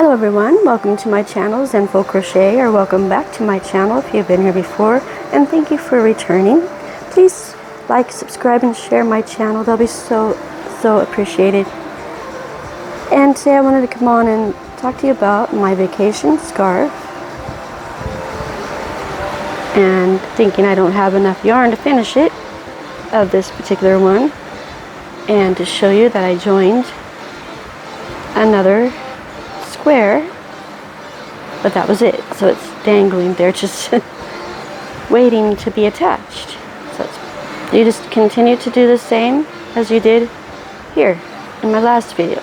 Hello everyone, welcome to my channel Zenful Crochet, or welcome back to my channel if you've been here before, and thank you for returning. Please like, subscribe, and share my channel. They'll be so appreciated. And today I wanted to come on and talk to you about my vacation scarf, and thinking I don't have enough yarn to finish it, of this particular one, and to show you that I joined another square, but that was it. So it's dangling there, just waiting to be attached. So you just continue to do the same as you did here in my last video.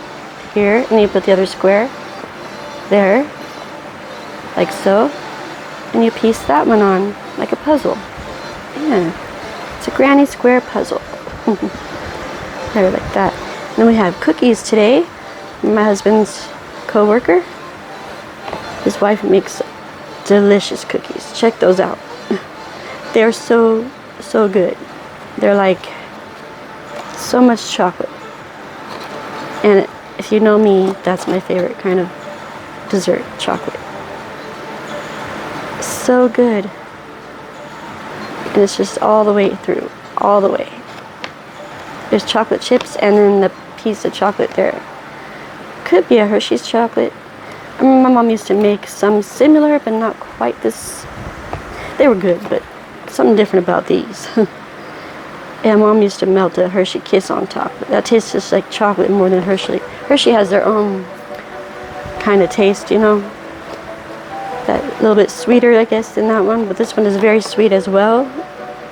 Here, and you put the other square there, like so, and you piece that one on like a puzzle. Yeah, it's a granny square puzzle. There, like that. And then we have cookies today. My husband's co-worker, his wife makes delicious cookies. Check those out. They're so good. They're like so much chocolate, and if you know me, that's my favorite kind of dessert, chocolate. So good. And it's just all the way through, all the way. There's chocolate chips and then the piece of chocolate there. Could be a Hershey's chocolate. My mom used to make some similar, but not quite this. They were good, but something different about these. And Mom used to melt a Hershey Kiss on top. That tastes just like chocolate more than Hershey. Hershey has their own kind of taste, you know. That little bit sweeter, I guess, than that one. But this one is very sweet as well.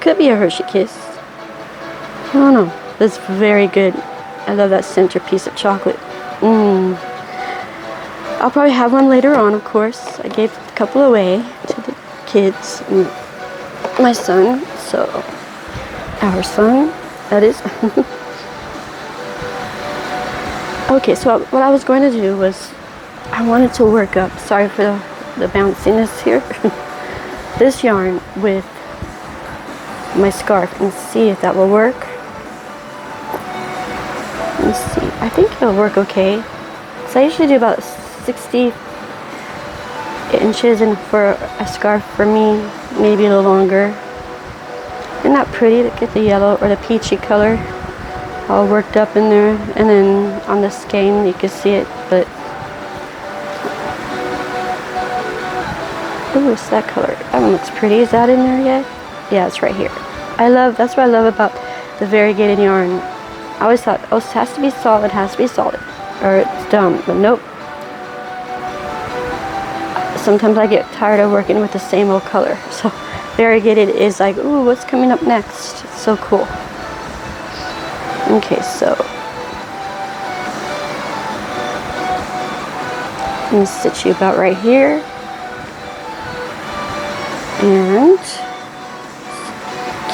Could be a Hershey Kiss. I don't know. But it's very good. I love that center piece of chocolate. I'll probably have one later on, of course. I gave a couple away to the kids and my son, so our son, that is. Okay, so what I was going to do was, I wanted to work up, sorry for the bounciness here, this yarn with my scarf and see if that will work. Let's see, I think it'll work okay. So I usually do about 60 inches, and for a scarf for me, maybe a little longer. Isn't that pretty to get the yellow or the peachy color all worked up in there? And then on the skein you can see it, but ooh, it's that color. That one looks pretty. Is that in there yet? Yeah, it's right here. That's what I love about the variegated yarn. I always thought, oh, it has to be solid, or it's dumb, but nope. Sometimes I get tired of working with the same old color, so variegated is like, ooh, what's coming up next? It's so cool. Okay, so I'm going to stitch you about right here, and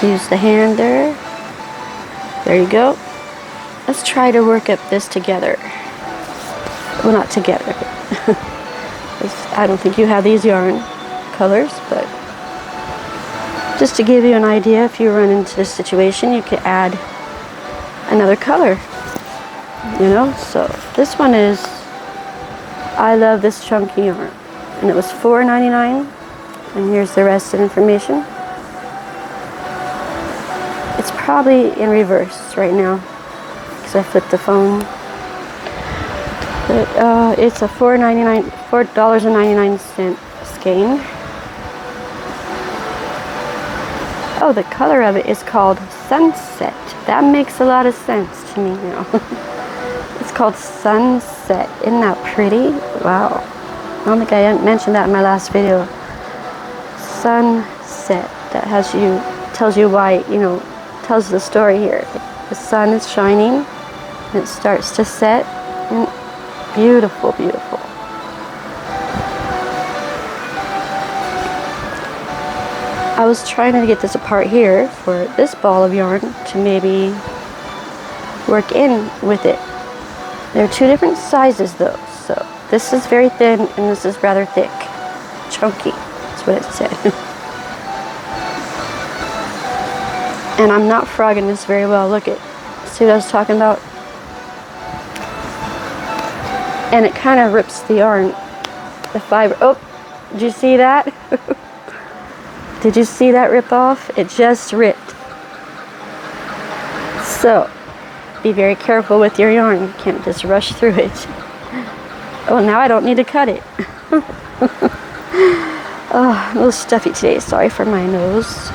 use the hand there. There you go. Let's try to work up this together. Well, not together. I don't think you have these yarn colors, but just to give you an idea, if you run into this situation, you could add another color. You know, so this one is, I love this chunky yarn, and it was $4.99, and here's the rest of the information. It's probably in reverse right now, because I flipped the phone. But it's a $4.99 skein. Oh, the color of it is called Sunset. That makes a lot of sense to me now. It's called Sunset. Isn't that pretty? Wow. I don't think I mentioned that in my last video. Sunset. That tells you why, you know, tells the story here. The sun is shining and it starts to set, and beautiful, beautiful. I was trying to get this apart here for this ball of yarn to maybe work in with it. There are two different sizes though, so this is very thin and this is rather thick, chunky, that's what it said. And I'm not frogging this very well. Look at, see what I was talking about? and it kind of rips the yarn the fiber. Oh, did you see that? Did you see that rip off? It just ripped. So, be very careful with your yarn. You can't just rush through it. Oh, now I don't need to cut it. Oh, a little stuffy today. Sorry for my nose.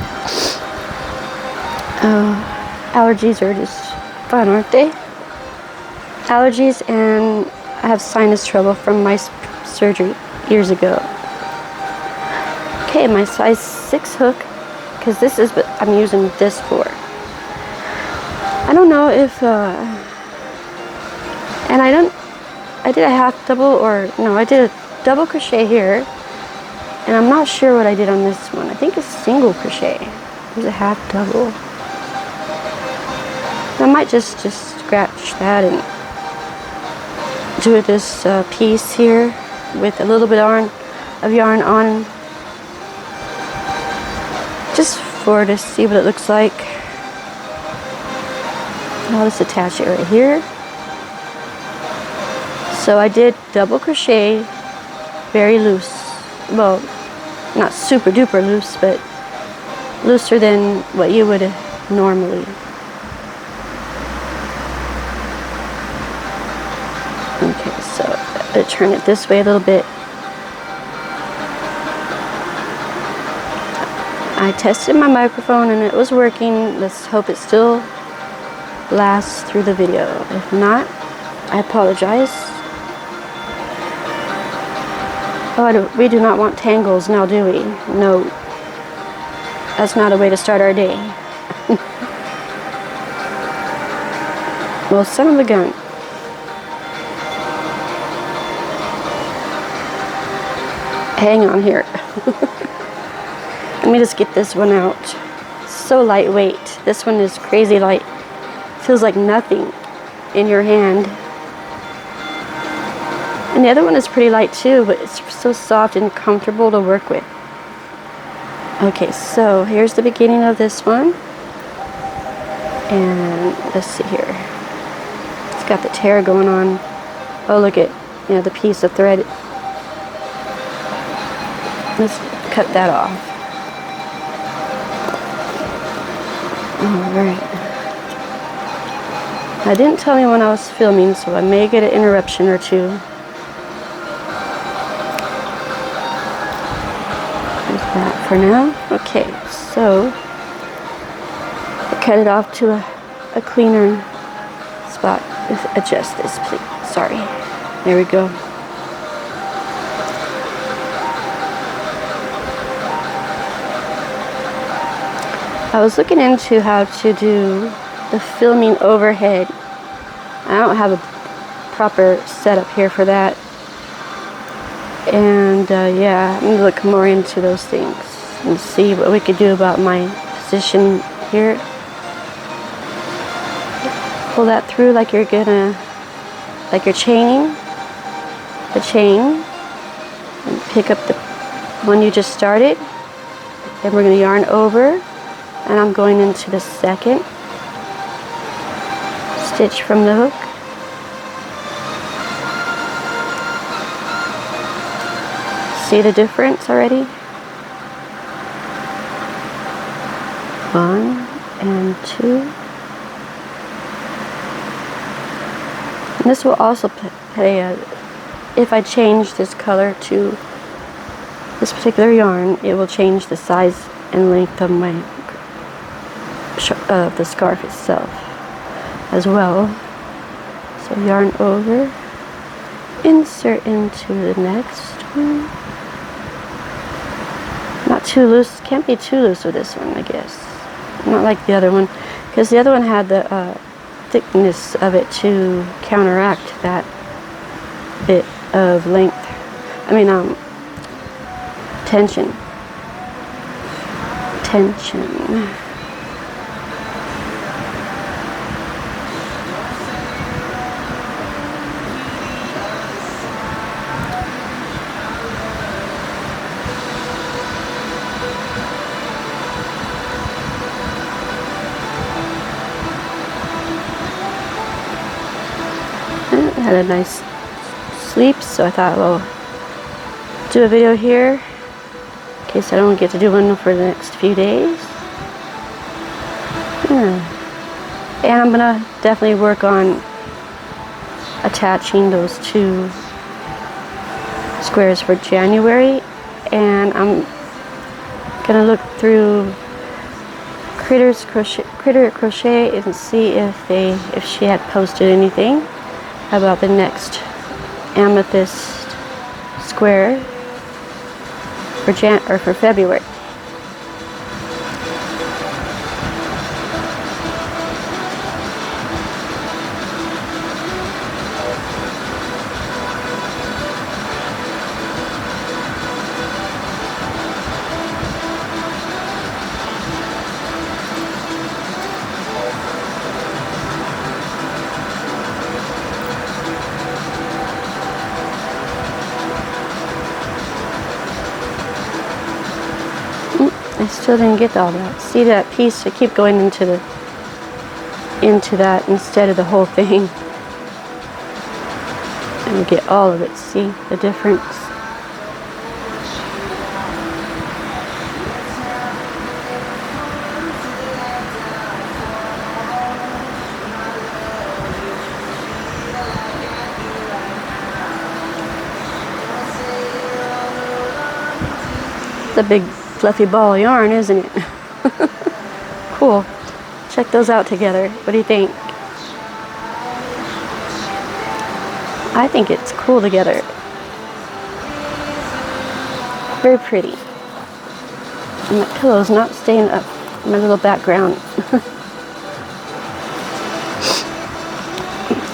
Allergies are just fun, aren't they? Allergies, and I have sinus trouble from my surgery years ago. Okay, my size 6 hook, because this is what I'm using this for. I don't know if, and I did a half double, or no, I did a double crochet here, and I'm not sure what I did on this one. I think it's single crochet. It was a half double. I might just scratch that and do this piece here with a little bit of yarn on, just to see what it looks like. I'll just attach it right here. So I did double crochet, very loose. Well, not super duper loose, but looser than what you would normally. Okay, so I'm going to turn it this way a little bit. I tested my microphone and it was working. Let's hope it still lasts through the video. If not, I apologize. Oh, we do not want tangles now, do we? No. That's not a way to start our day. Well, son of a gun. Hang on here. Let me just get this one out. It's so lightweight. This one is crazy light. Feels like nothing in your hand. And the other one is pretty light too, but it's so soft and comfortable to work with. Okay, so here's the beginning of this one. And let's see here. It's got the tear going on. Oh, look at, the piece of thread. Let's cut that off. Alright. I didn't tell me when I was filming, so I may get an interruption or two. There's that for now. Okay, so I cut it off to a cleaner spot. Adjust this, please. Sorry. There we go. I was looking into how to do the filming overhead. I don't have a proper setup here for that. And yeah, I'm going to look more into those things and see what we could do about my position here. Pull that through like you're chaining the chain. And pick up the one you just started. Then we're going to yarn over. And I'm going into the second stitch from the hook. See the difference already? 1 and 2. And this will also play if I change this color to this particular yarn, it will change the size and length of the scarf itself as well. So yarn over, insert into the next one. Not too loose, can't be too loose with this one, I guess. Not like the other one, because the other one had the thickness of it to counteract that bit of length. I mean, tension. Had a nice sleep, so I thought, well, do a video here in case I don't get to do one for the next few days. And I'm gonna definitely work on attaching those 2 squares for January, and I'm gonna look through Critter Crochet and see if she had posted anything about the next amethyst square for February. I still didn't get all that. See that piece? I keep going into that instead of the whole thing. And get all of it. See the difference? It's a big fluffy ball of yarn, isn't it? Cool. Check those out together. What do you think? I think it's cool together. Very pretty. And my pillow's not staying up. My little background.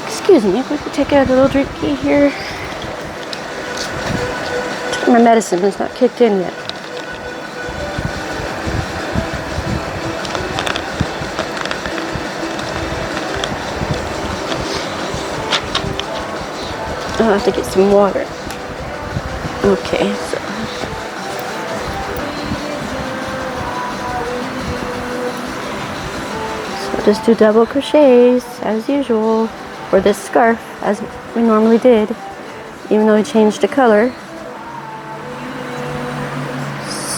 Excuse me, if we could take a little drinky here. My medicine has not kicked in yet. I'll have to get some water. Okay, so just do double crochets as usual for this scarf, as we normally did, even though we changed the color.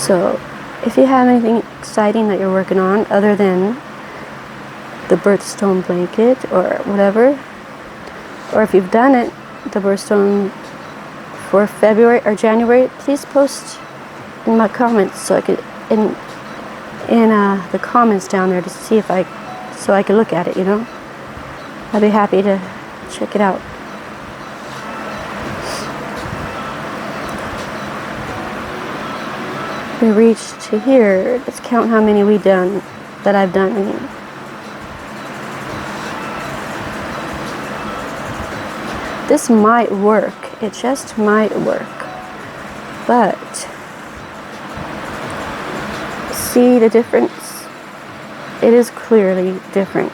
So if you have anything exciting that you're working on other than the birthstone blanket or whatever, or if you've done it, the birthstone for February or January, please post in my comments so I could in the comments down there to see if I can look at it, you know. I'd be happy to check it out. We reached to here. Let's count how many I've done. I mean. This might work. It just might work. But see the difference? It is clearly different.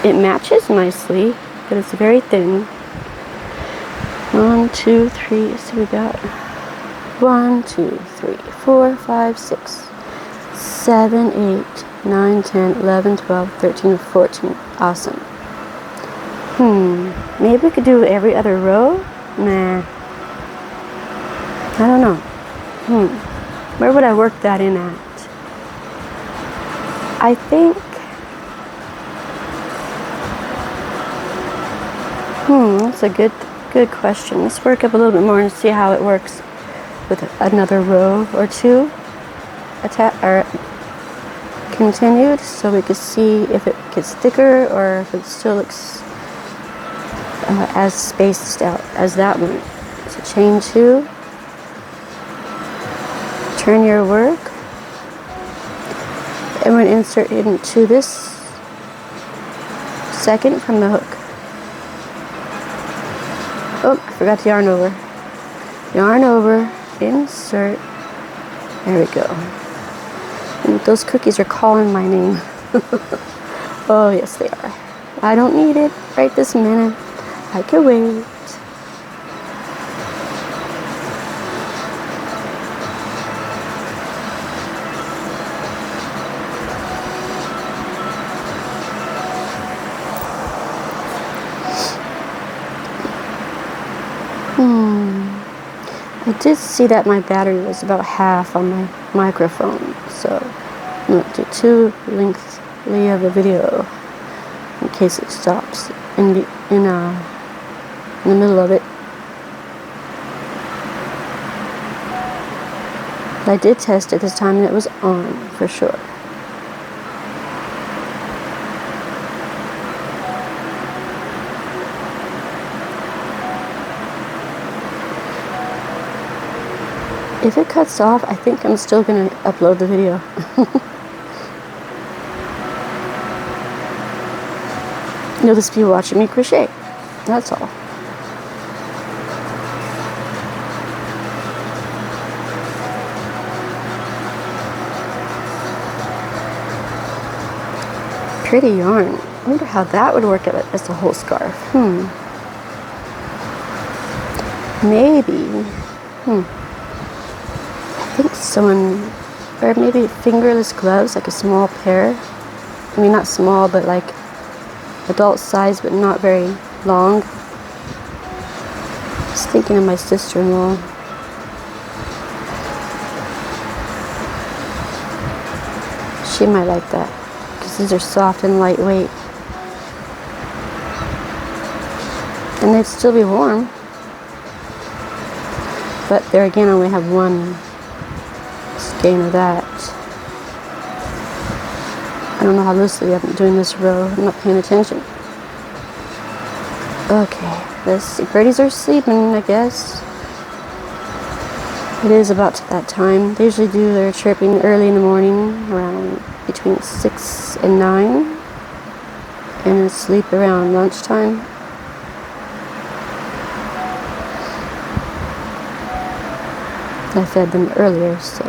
It matches nicely, but it's very thin. 1, 2, 3. So we got 1, 2, 3, 4, 5, 6, 7, 8, 9, 10, 11, 12, 13, 14. Awesome. Maybe we could do every other row? Nah. I don't know. Where would I work that in at? I think... that's a good question. Let's work up a little bit more and see how it works with another row or two. Continued, so we could see if it gets thicker or if it still looks as spaced out as that one. So chain 2, turn your work, and we're going to insert it into this second from the hook. Oh, I forgot to yarn over. Yarn over, insert, there we go. And those cookies are calling my name. Oh, yes, they are. I don't need it right this minute. I can wait. I did see that my battery was about half on my microphone, so I'm not too lengthy of a video in case it stops in the middle of it. I did test it this time and it was on for sure. If it cuts off, I think I'm still going to upload the video. You'll just be watching me crochet. That's all. Pretty yarn. I wonder how that would work as a whole scarf. Maybe. I think someone, or maybe fingerless gloves, like a small pair. I mean, not small, but like adult size, but not very long. Just thinking of my sister-in-law. She might like that, because these are soft and lightweight. And they'd still be warm. But there again, I only have one skein of that. I don't know how loosely I'm doing this row. I'm not paying attention. Okay, let's see. Birdies are sleeping, I guess. It is about that time. They usually do their chirping early in the morning, around between 6 and 9. And then sleep around lunchtime. I fed them earlier, so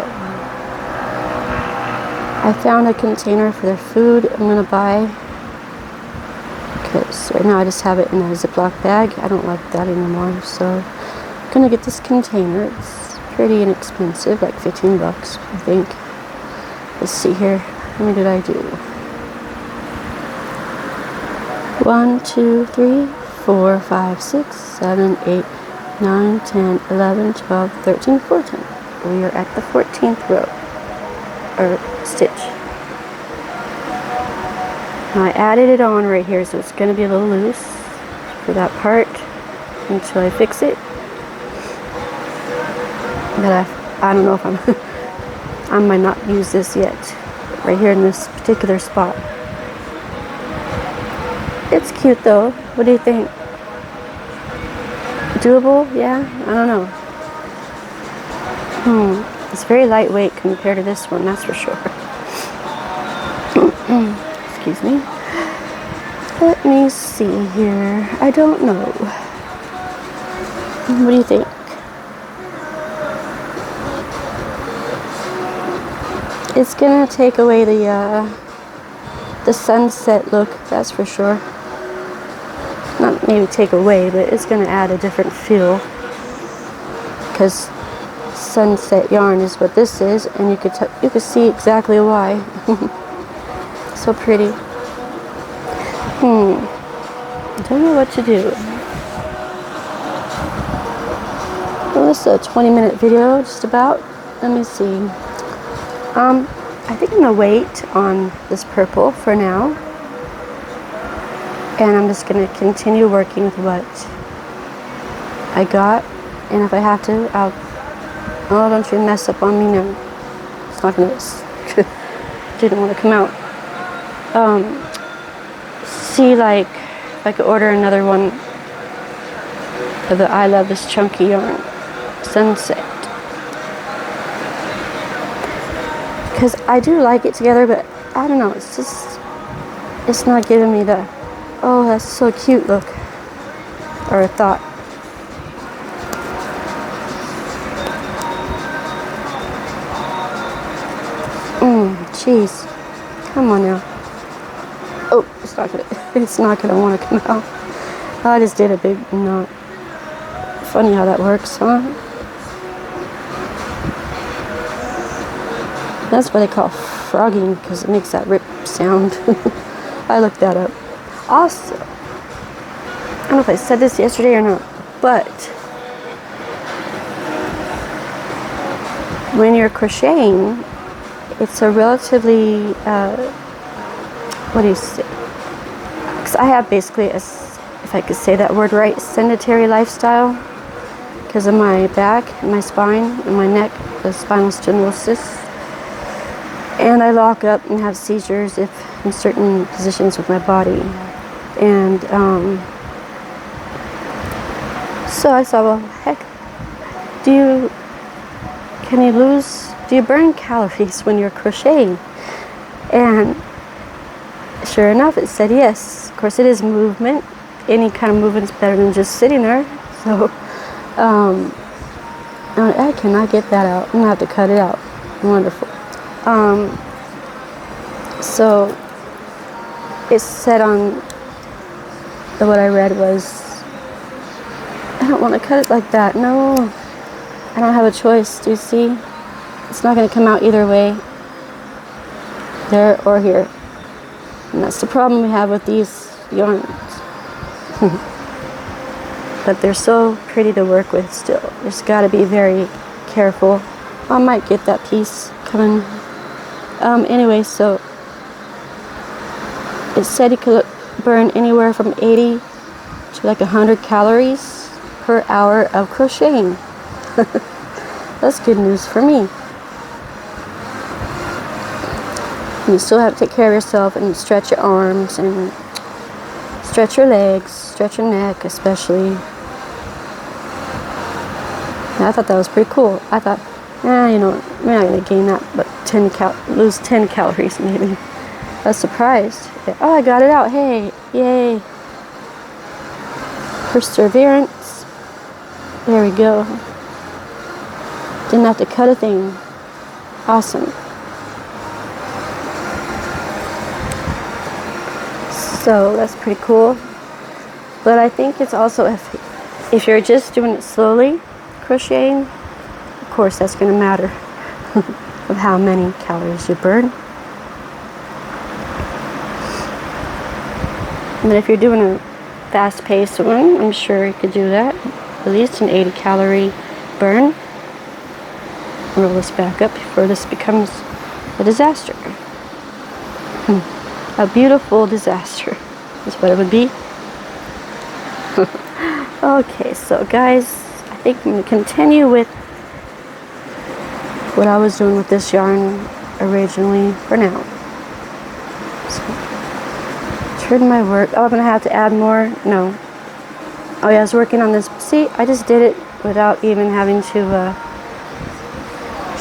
I found a container for their food I'm going to buy, because right now I just have it in a Ziploc bag. I don't like that anymore, so I'm going to get this container. It's pretty inexpensive, like 15 bucks, I think. Let's see here. How many did I do? 1, 2, 3, 4, 5, 6, 7, 8, 9, 10, 11, 12, 13, 14. We are at the 14th row, or stitch. Now I added it on right here, so it's going to be a little loose for that part until I fix it. But I don't know if I might not use this yet, right here in this particular spot. It's cute though. What do you think? Doable? Yeah? I don't know. It's very lightweight compared to this one, that's for sure. Excuse me. Let me see here. I don't know. What do you think? It's gonna take away the sunset look, that's for sure. Not maybe take away, but it's going to add a different feel, because sunset yarn is what this is, and you could see exactly why. So pretty. I don't know what to do. Well, this is a 20-minute video, just about. Let me see. I think I'm going to wait on this purple for now. And I'm just going to continue working with what I got. And if I have to, I'll... Oh, don't you mess up on me now. It's not going to... Didn't want to come out. See, like, if I could order another one of the I Love This Chunky Yarn Sunset. Because I do like it together, but I don't know. It's just... It's not giving me the... Oh, that's so cute look. Or a thought. Jeez. Come on now. Oh, it's not gonna want to come out. I just did a big knot. Funny how that works, huh? That's what they call frogging, because it makes that rip sound. I looked that up. Also, I don't know if I said this yesterday or not, but when you're crocheting, it's a relatively, what do you say? Because I have basically, if I could say that word right, sedentary lifestyle because of my back and my spine and my neck, the spinal stenosis. And I lock up and have seizures if in certain positions with my body. And so I thought, well, heck, do you burn calories when you're crocheting? And sure enough, it said yes. Of course, it is movement. Any kind of movement is better than just sitting there. So I cannot get that out. I'm gonna have to cut it out. Wonderful. So it said on what I read was, I don't want to cut it like that. No, I don't have a choice. Do you see? It's not going to come out either way, there or here. And that's the problem we have with these yarns. But they're so pretty to work with still. Just got to be very careful. I might get that piece coming. Anyway, so it said you could burn anywhere from 80 to like 100 calories per hour of crocheting. That's good news for me. You still have to take care of yourself and stretch your arms and stretch your legs, stretch your neck especially. And I thought that was pretty cool. I thought, you know, I'm not going to gain that, but lose 10 calories maybe. I was surprised. Oh, I got it out. Hey, yay. Perseverance. There we go. Didn't have to cut a thing. Awesome. So that's pretty cool. But I think it's also, if you're just doing it slowly, crocheting, of course that's going to matter of how many calories you burn. And if you're doing a fast-paced one, I'm sure you could do that. At least an 80 calorie burn. Roll this back up before this becomes a disaster. A beautiful disaster is what it would be. Okay, so guys, I think I'm going to continue with what I was doing with this yarn originally for now. So, turn my work. Oh, I'm going to have to add more? No. Oh yeah, I was working on this. See, I just did it without even having to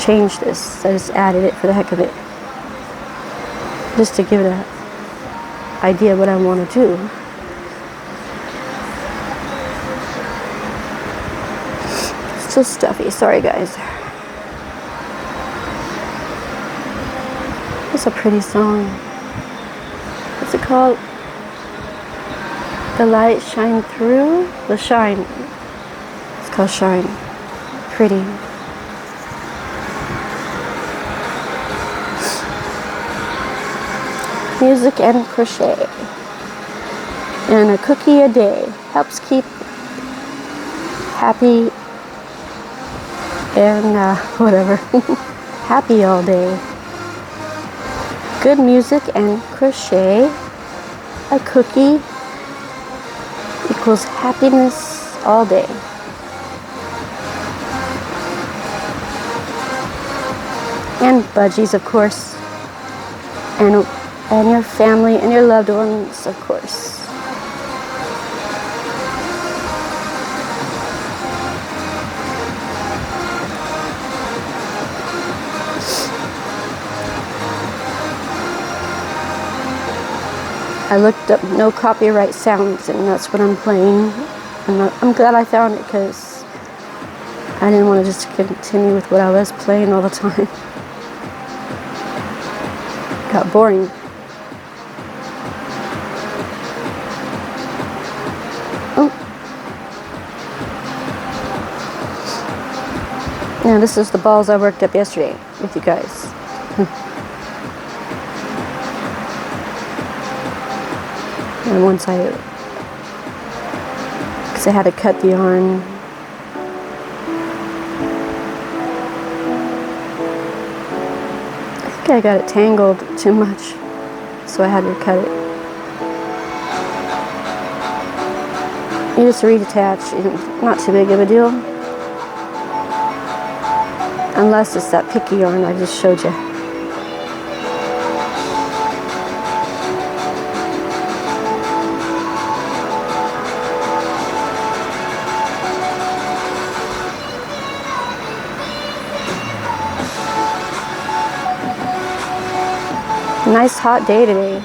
change this. I just added it for the heck of it. Just to give it an idea of what I want to do. Still stuffy, sorry guys. It's a pretty song. What's it called? The light shine through? The shine. It's called Shine. Pretty. Music and crochet. And a cookie a day helps keep happy and whatever. Happy all day. Good music and crochet. A cookie equals happiness all day. And budgies, of course. And your family and your loved ones, of course. I looked up no copyright sounds, and that's what I'm playing. And I'm glad I found it because I didn't want to just continue with what I was playing all the time. Got boring. Oh. Now this is the balls I worked up yesterday with you guys. And once because I had to cut the yarn. think I got it tangled too much, so I had to cut it. You just reattach, not too big of a deal. Unless it's that picky yarn I just showed you. Nice hot day today.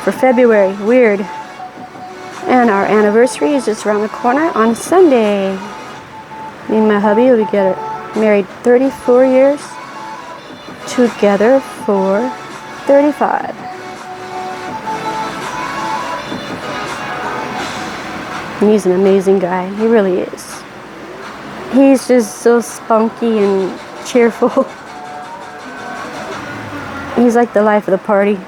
For February. Weird. And our anniversary is just around the corner on Sunday. Me and my hubby will get married 34 years. Together for 35. And he's an amazing guy. He really is. He's just so spunky and cheerful. He's like the life of the party.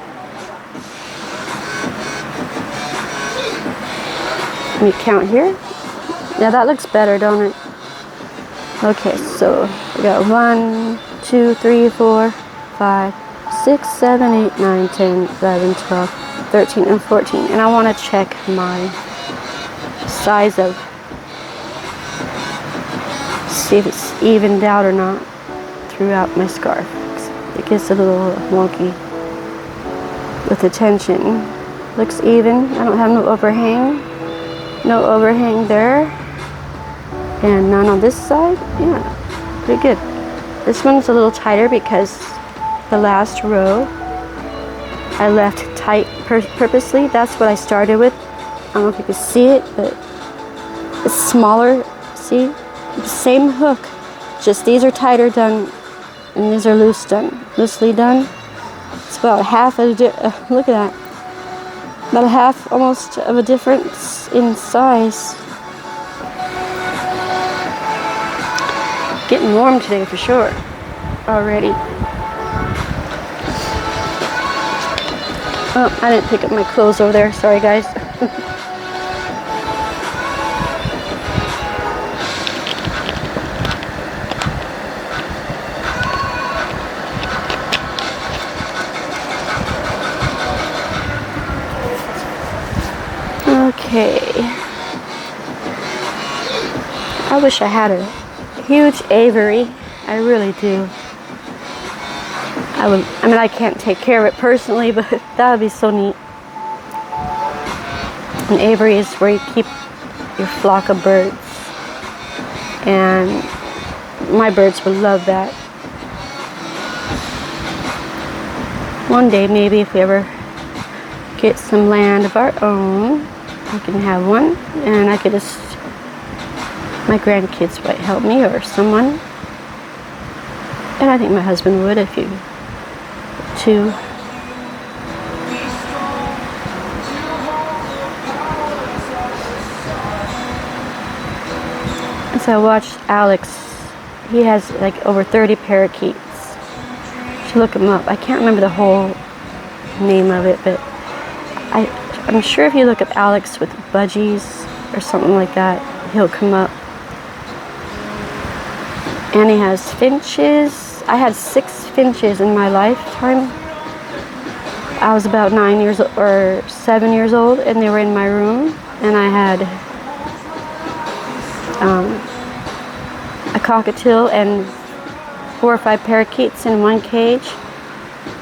Let me count here. Yeah, that looks better, don't it? Okay, so we got 1, 2, 3, 4, 5, 6, 7, 8, 9, 10, 11, 12, 13, and 14. And I want to check my size of, see if it's evened out or not throughout my scarf. It gets a little wonky with the tension. Looks even. I don't have no overhang. No overhang there. And none on this side. Yeah, pretty good. This one's a little tighter because the last row I left tight purposely. That's what I started with. I don't know if you can see it, but it's smaller. See? The same hook. Just these are tighter done. And these are loosely done. It's about half of look at that. About a half almost of a difference in size. Getting warm today for sure. Already. Oh, I didn't pick up my clothes over there. Sorry, guys. Okay. I wish I had a huge aviary. I really do. I mean, I can't take care of it personally, but that would be so neat. An aviary is where you keep your flock of birds. And my birds would love that. One day, maybe, if we ever get some land of our own, I can have one, and I could just, my grandkids might help me or someone, and I think my husband would if you too. As I watched Alex, he has like over 30 parakeets. You should look him up. I can't remember the whole name of it, but I'm sure if you look up Alex with budgies or something like that, he'll come up. And he has finches. I had 6 finches in my lifetime. I was about 9 years or 7 years old, and they were in my room. And I had a cockatiel and 4 or 5 parakeets in one cage.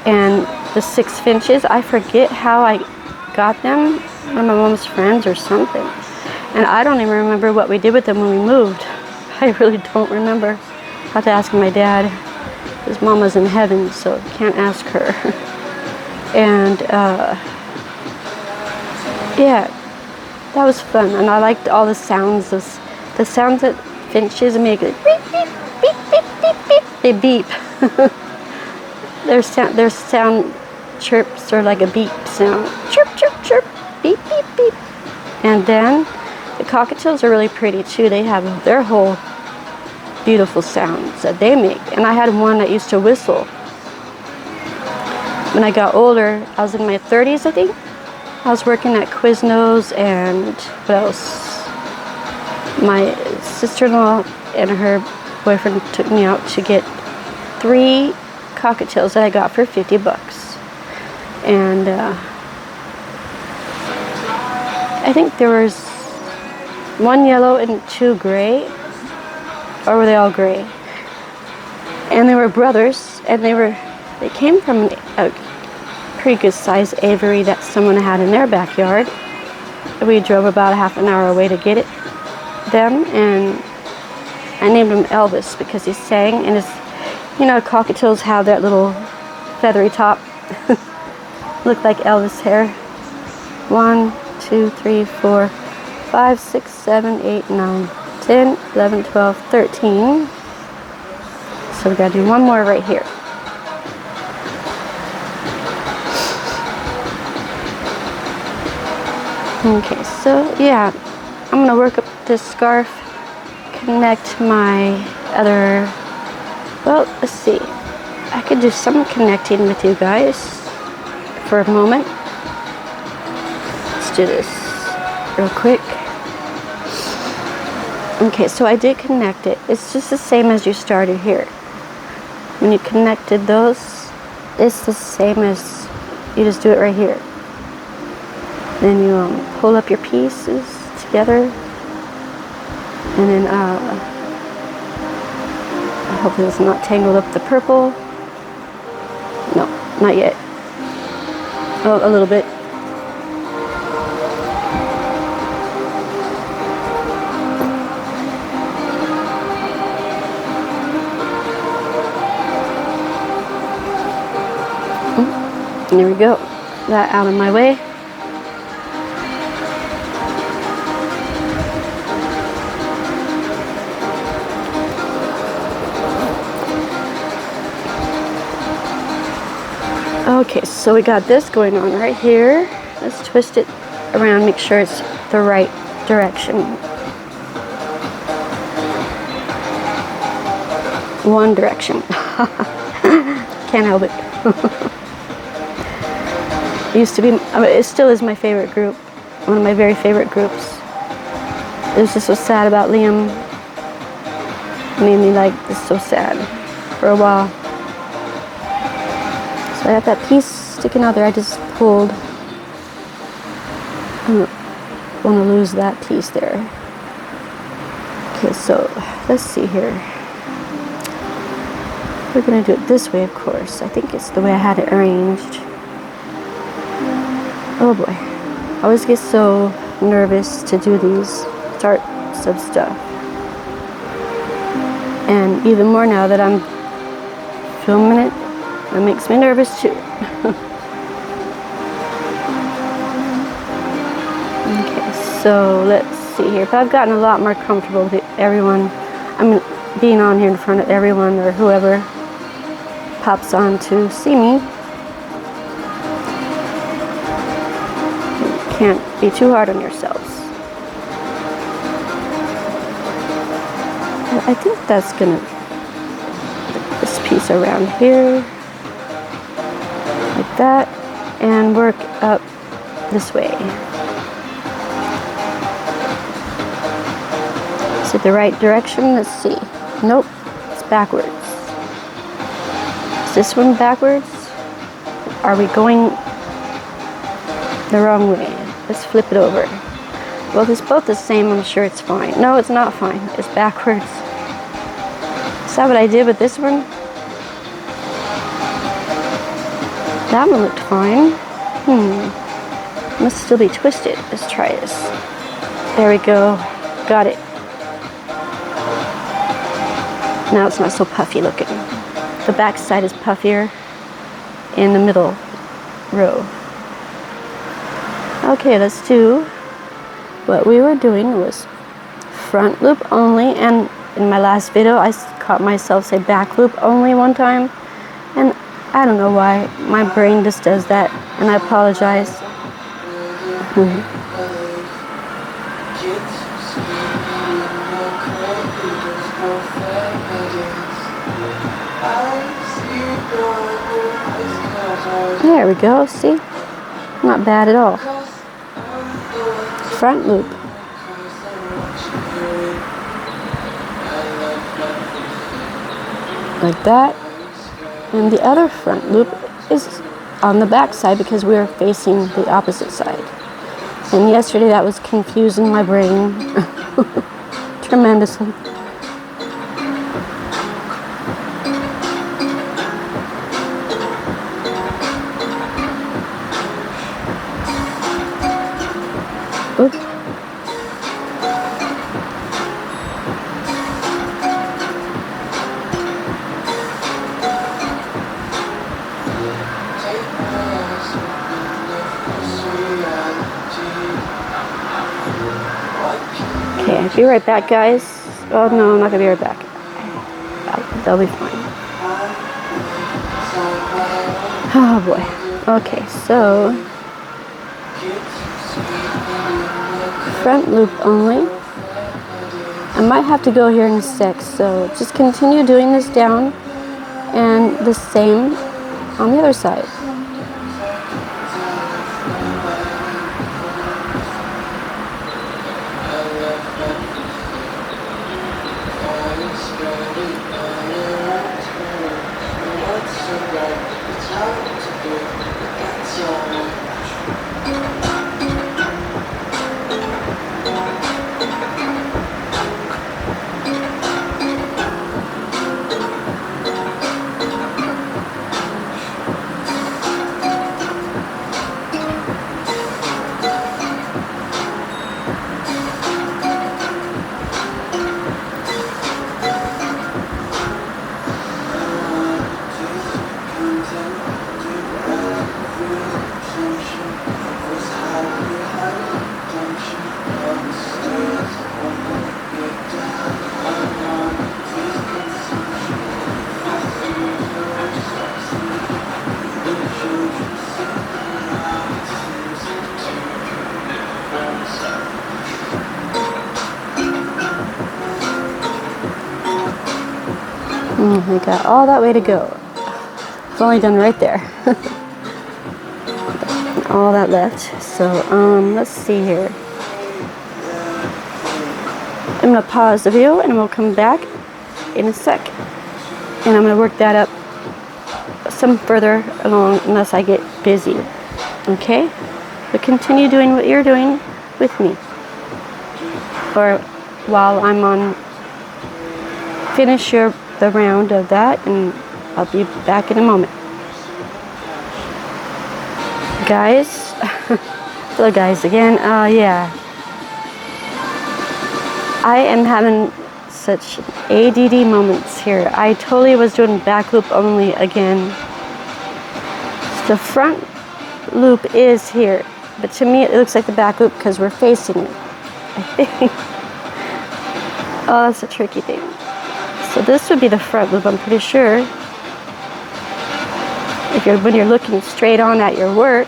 And the 6 finches, I forget how I got them, one of my mom's friends or something, and I don't even remember what we did with them when we moved. I really don't remember. I have to ask my dad. His mama's in heaven, so can't ask her. And yeah, that was fun, and I liked all the sounds. The sounds that finches make, like beep beep beep beep beep beep. They beep. Their sound chirps are like a beep sound. Chirp, chirp, chirp. Beep, beep, beep. And then the cockatiels are really pretty too. They have their whole beautiful sounds that they make. And I had one that used to whistle. When I got older, I was in my 30s, I think. I was working at Quiznos, and what else? My sister-in-law and her boyfriend took me out to get 3 cockatiels that I got for 50 bucks. And I think there was one yellow and two gray, or were they all gray? And they were brothers, and they came from a pretty good sized aviary that someone had in their backyard. We drove about a half an hour away to get them, and I named him Elvis because he sang, and his, you know, cockatiels have that little feathery top. Looked like Elvis hair. 1, 2, 3, 4, 5, 6, 7, 8, 9, 10, 11, 12, 13. So we gotta do one more right here. Okay, so yeah, I'm gonna work up this scarf, connect my other, well, let's see. I could do some connecting with you guys for a moment. Let's do this real quick. Okay, so I did connect it. It's just the same as you started here. When you connected those, it's the same as you just do it right here. Then you pull up your pieces together, and then hopefully it's not tangled up the purple. No, not yet. Oh, a little bit. There we go. That out of my way. Okay, so we got this going on right here. Let's twist it around, make sure it's the right direction. One direction. Can't help it. It used to be, it still is my favorite group. One of my very favorite groups. It was just so sad about Liam. It made me like this so sad for a while. So I have that piece sticking out there. I just pulled. I don't want to lose that piece there. Okay, so let's see here. We're going to do it this way, of course. I think it's the way I had it arranged. Oh boy. I always get so nervous to do these starts of stuff. And even more now that I'm filming it, it makes me nervous too. Okay, so let's see here. But I've gotten a lot more comfortable with everyone. I mean, being on here in front of everyone or whoever pops on to see me. You can't be too hard on yourselves. I think that's gonna put this piece around here. Like that, and work up this way. Is it the right direction? Let's see. Nope, it's backwards. Is this one backwards? Are we going the wrong way? Let's flip it over. Well, it's both the same. I'm sure it's fine. No, it's not fine. It's backwards. Is that what I did with this one? That one looked fine. Must still be twisted. Let's try this. There we go. Got it. Now it's not so puffy looking. The back side is puffier in the middle row. Okay, let's do what we were doing was front loop only, and in my last video I caught myself say back loop only one time, and I don't know why my brain just does that, and I apologize. There we go, see? Not bad at all. Front loop. Like that. And the other front loop is on the back side because we are facing the opposite side. And yesterday that was confusing my brain tremendously. Oops. Okay, I'll be right back, guys. Oh no, I'm not gonna be right back. They'll be fine. Oh boy. Okay, so front loop only. I might have to go here in a sec, so just continue doing this down and the same on the other side. We got all that way to go. It's only done right there. All that left. So let's see here. I'm gonna pause the video and we'll come back in a sec. And I'm gonna work that up some further along unless I get busy. Okay? But continue doing what you're doing with me. Or while I'm on, finish the round of that, and I'll be back in a moment. Guys, hello guys again. Yeah, I am having such ADD moments here. I totally was doing back loop only again. The front loop is here, but to me it looks like the back loop because we're facing it, I think. Oh, that's a tricky thing. So this would be the front loop, I'm pretty sure. When you're looking straight on at your work.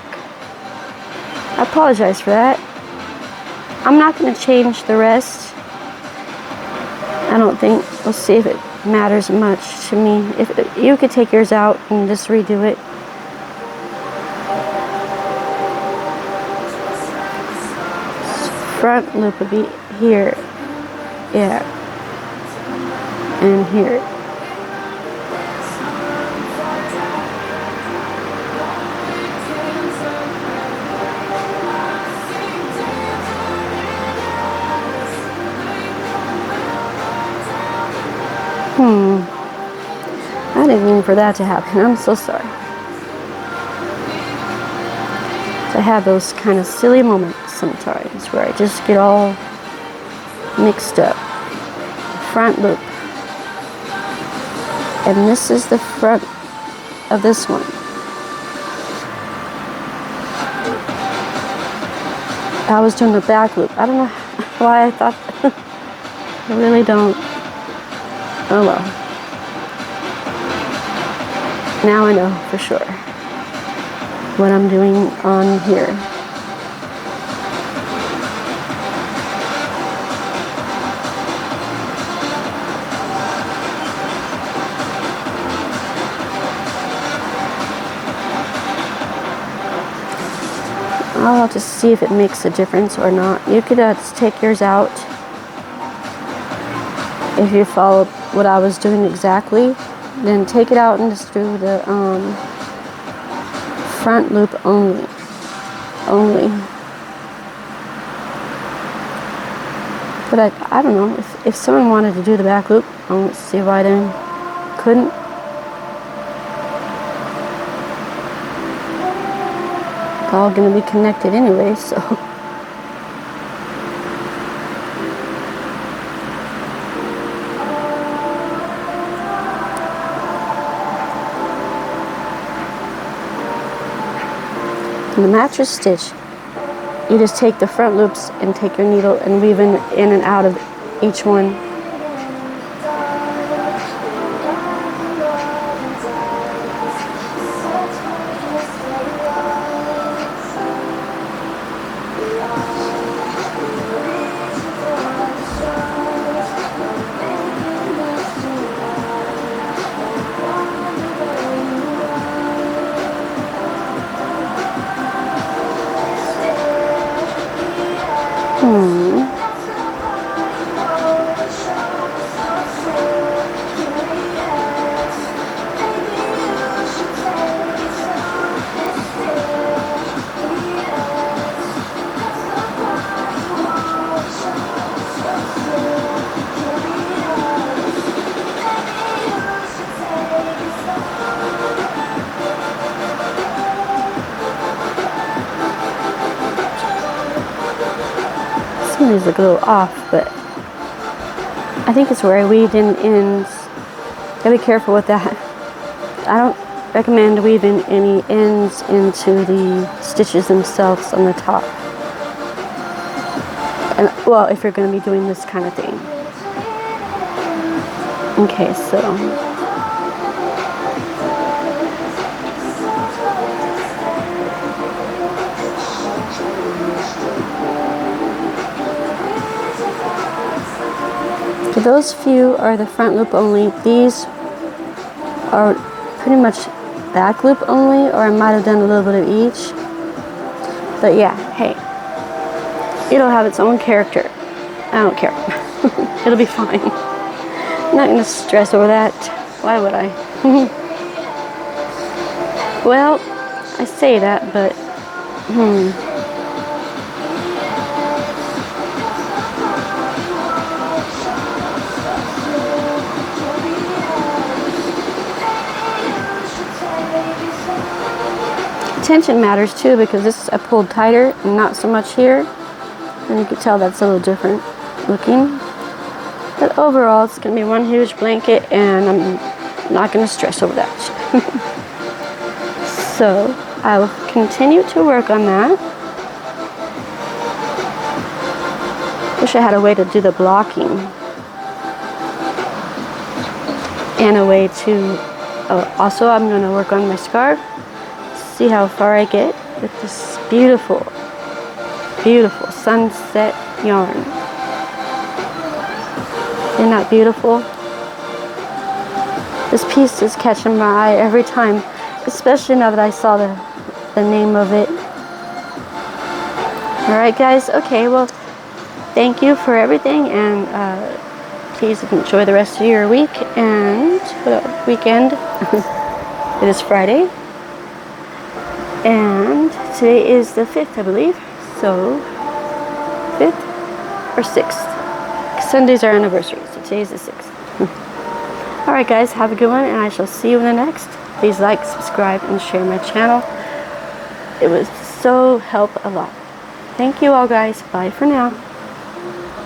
I apologize for that. I'm not going to change the rest. I don't think. We'll see if it matters much to me. If you could take yours out and just redo it. Front loop would be here. Yeah. And here. I didn't mean for that to happen. I'm so sorry. I have those kind of silly moments sometimes where I just get all mixed up. Front loop. And this is the front of this one. I was doing the back loop. I don't know why I thought. I really don't. Oh well. Now I know for sure what I'm doing on here. I'll have to see if it makes a difference or not. You could just take yours out if you follow what I was doing exactly. Then take it out and just do the front loop only. But I don't know, if someone wanted to do the back loop, I don't see why they couldn't. It's all going to be connected anyway, so. In the mattress stitch, you just take the front loops and take your needle and weave in and out of each one. These look a little off, but I think it's where I weaved in ends. Gotta be careful with that. I don't recommend weaving any ends into the stitches themselves on the top. And well, if you're going to be doing this kind of thing. Okay, so those few are the front loop only. These are pretty much back loop only, or I might have done a little bit of each. But yeah, hey, it'll have its own character. I don't care. It'll be fine. I'm not going to stress over that. Why would I? Well, I say that, but tension matters too, because this I pulled tighter and not so much here, and you can tell that's a little different looking. But overall, it's going to be one huge blanket, and I'm not going to stress over that. So I will continue to work on that. Wish I had a way to do the blocking and a way to. Also, I'm going to work on my scarf. See how far I get with this beautiful, beautiful sunset yarn. Isn't that beautiful? This piece is catching my eye every time, especially now that I saw the name of it. Alright guys, okay, well, thank you for everything, and please enjoy the rest of your week and weekend. It is Friday. And today is the 5th, I believe. So, 5th or 6th. Sunday's our anniversary, so today's the 6th. Alright guys, have a good one, and I shall see you in the next. Please like, subscribe, and share my channel. It would so help a lot. Thank you all guys. Bye for now.